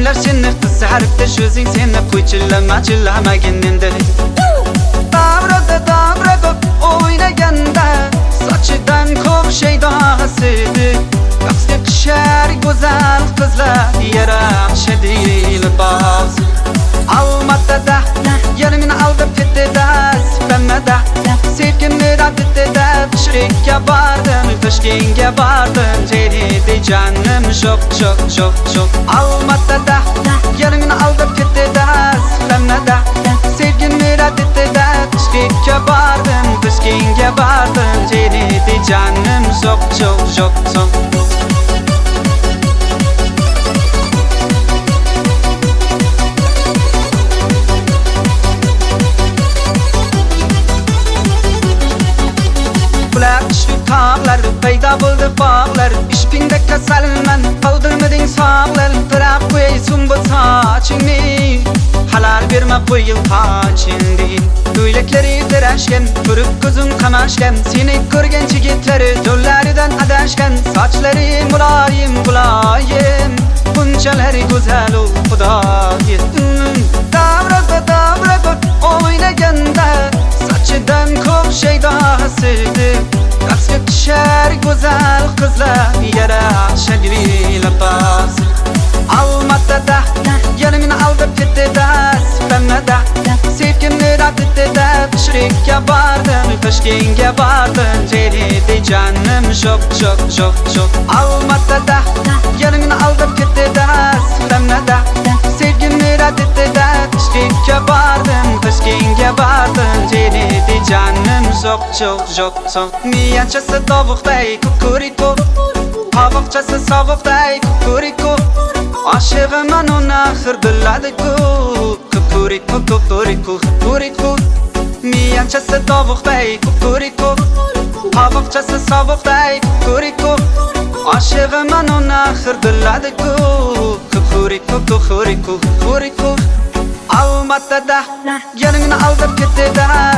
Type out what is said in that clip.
Günler seni kızarıp şözün seni koyçillama çillamagininde Davraga oynaganda saçıdan kop şeydasıydı Yaksık şer güzel kızlar yaramşadı libas Almatada yanımın alıp gitti da Sıfemede sevgimni raddetti da Şirik'e bardım, Taşkent'e bardım Ceride canım çok Almatada yanımın alıp gitti da Sıfemede sevgimni raddetti da Şirik'e bardım, Taşkent'e bardım Ceride canım çok Tağlar, payda buldu bağlar İşpinde kasalman, kaldırmadın sağlar Bırak koysun bu saçını Halar verme bu yıl kaçindi Düylekleri direşken, kırık kızın kamaşken Seni görgen çigitleri, yollardan adaşken Saçları mulayim Buncaları güzel ol Hudayim Davraga oynaganda Saçıdan kop şeydasıydı Yaksık şer güzel kızlar yaraşadı libas Almatada yanımın alıp gitti da Sıfemede sevgimni raddetti da Şirik'e bardım, Taşkent'e bardım Ceride canım çok Almatada yanımın alıp gitti da Sıfemede sevgimni raddetti da Şirik'e bardım, Taşkent'e bardım Ceride canım çok Miyançası tavukday kukuriko Tavukçası savukday kukuriko Aşığıman ona hırgıladı kukuriko Miyançası tavukday kukuriko Tavukçası savukday kukuriko Aşığıman ona hırgıladı kukuriko Almatada yanımın alıp gitti da